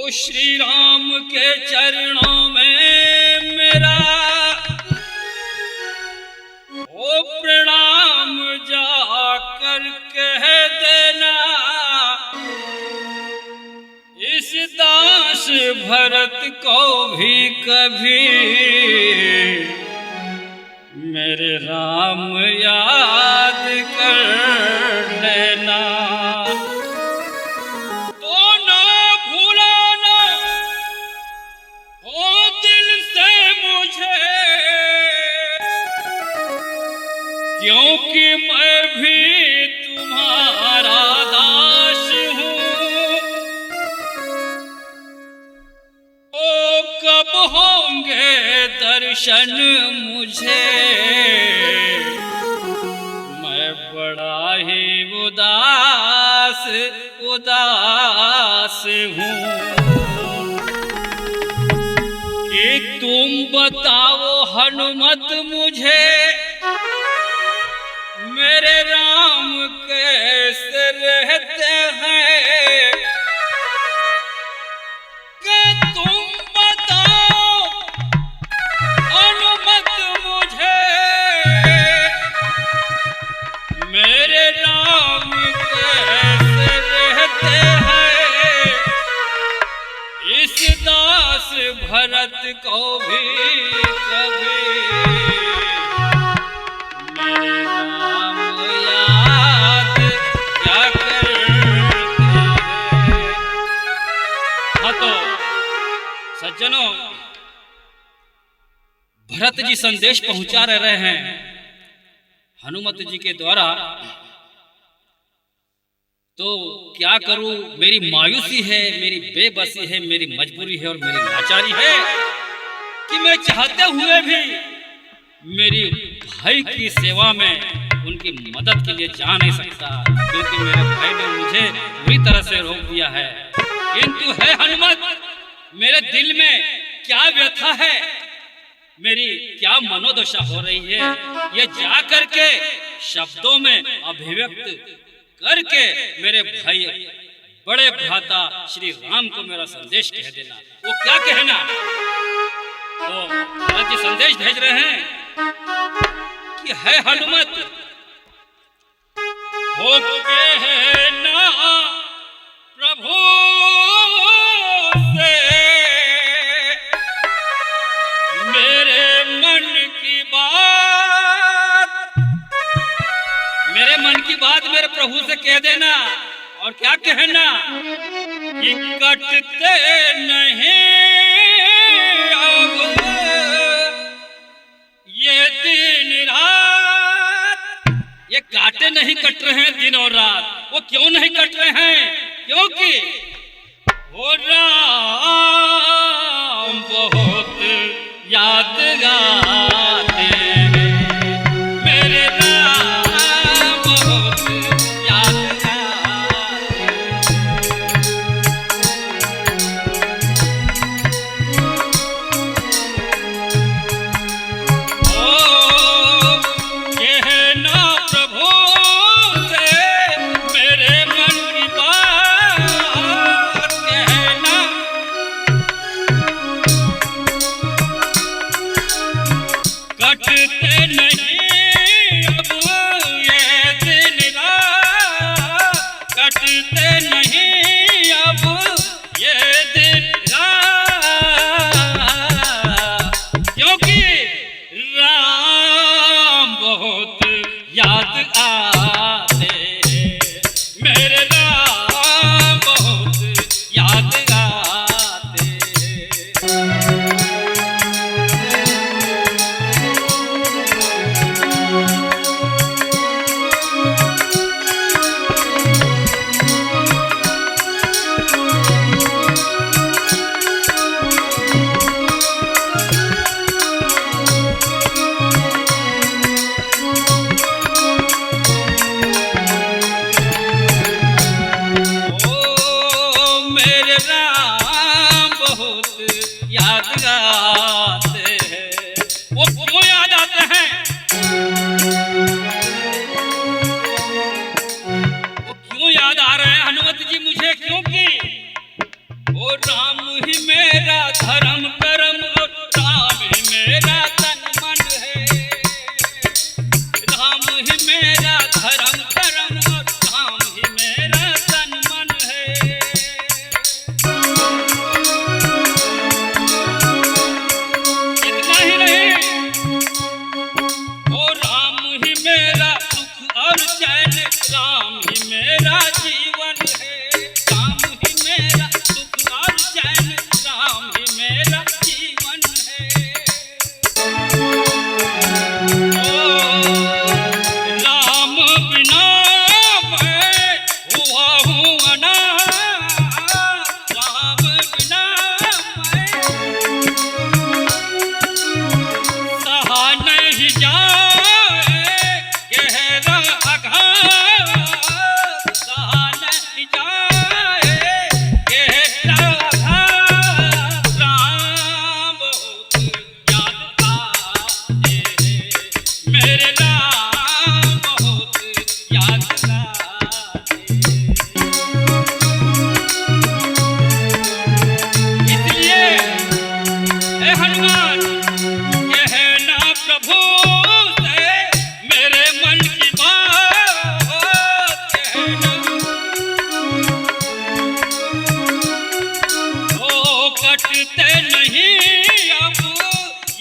श्री राम के चरणों में मेरा ओ प्रणाम जाकर कह देना, इस दास भरत को भी कभी मेरे राम याद कर लेना। क्योंकि मैं भी तुम्हारा दास हूँ, ओ कब होंगे दर्शन मुझे, मैं बड़ा ही उदास हूँ। कि तुम बताओ हनुमत मुझे, मेरे राम कैसे रहते हैं, कि तुम बताओ हनुमत मुझे, मेरे राम कैसे रहते हैं, इस दास भरत को भी कभी सज्जनों, भरत जी संदेश पहुंचा रहे हैं हनुमत जी के द्वारा। तो क्या करूं, मेरी मायूसी है, मेरी बेबसी है, मेरी मजबूरी है और मेरी लाचारी है कि मैं चाहते हुए भी मेरी भाई की सेवा में उनकी मदद के लिए जा नहीं सकता, क्योंकि मेरे भाई ने मुझे पूरी तरह से रोक दिया है। किंतु है हनुमत, मेरे दिल में क्या व्यथा है, मेरी क्या मनोदशा हो रही है, ये जा करके शब्दों में अभिव्यक्त करके मेरे भाई बड़े भ्राता श्री राम को मेरा संदेश कह देना। वो क्या कहना? तो भरत जी संदेश भेज रहे हैं कि है हनुमत, हो कहना प्रभु मन की बात मेरे प्रभु से कह देना। और क्या कहना? कि कटते नहीं अब ये दिन रात, ये काटे नहीं कट रहे हैं दिन और रात। वो क्यों नहीं कट रहे हैं? क्योंकि वो राम बहुत यादगार हनुमत जी मुझे, क्योंकि वो राम ही मेरा धर्म कर्म और राम ही मेरा तन मन है। राम ही मेरा धर्म कर्म और राम ही मेरा तन मन है। इतना ही नहीं, ओ राम ही मेरा सुख और चैन, राम ही मेरा जीवन है। राम ही मेरा सुख और चैन, राम ही मेरा जीवन है। ओ राम बिना मैं हुआ हूँ अनाथ, राम बिना मैं सहा नहीं जाए गहरा आघात, सहा नहीं जाए गहरा आघात। राम बहुत याद आते हैं, मेरे राम बहुत याद आते हैं। इसलिए हे हनुमान, कहना प्रभु से मेरे मन की बात, कहना ओ कटते नहीं अब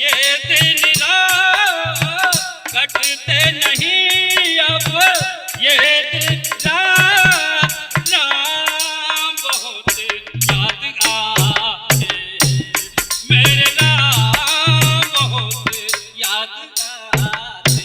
ये दिन रात, कटते नहीं अब ये दिन रात। राम बहुत याद आते, मेरे राम बहुत याद आते।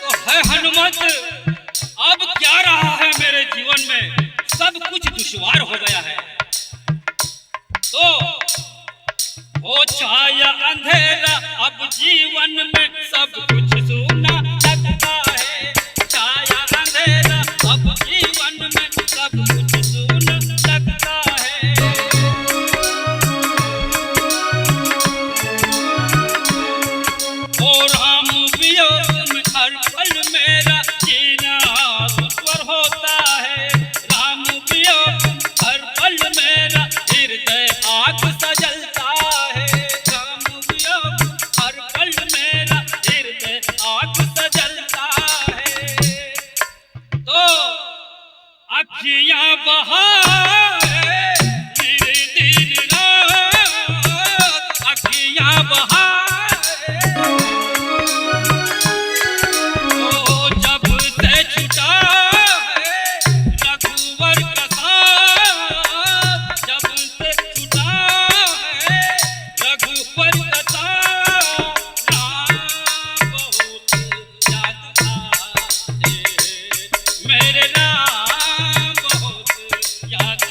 तो है हनुमत, अब क्या रहा है मेरे जीवन में, सब कुछ दुश्वार हो गया है। तो हो छाया अंधेरा अब जीवन में, सब कुछ सूना लगता है। छाया अंधेरा अब जीवन में, सब कुछ सूना लगता है। ओ राम वियोग में हर पल मेरा जीना दुश्वार होता है। राम वियोग हर पल मेरा हृदय आग सा जलता है। राम वियोग हर पल मेरा हृदय आग सा जलता है। तो अखियां बहाए मेरे दिन रात, अखियां बहाए जब से छुटा है रघुवर का साथ, जब से छुटा है रघुवर का साथ। राम बहुत याद आते हैं, मेरे राम बहुत याद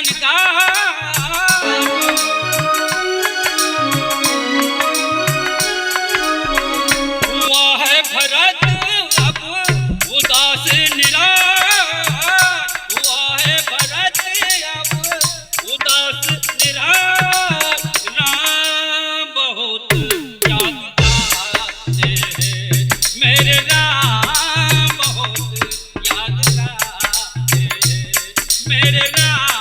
लखन का हुआ है भरत अब उदास निराश, हुआ है भरत अब उदास निराश। राम बहुत याद आते हैं, मेरे राम बहुत याद आते हैं, मेरे राम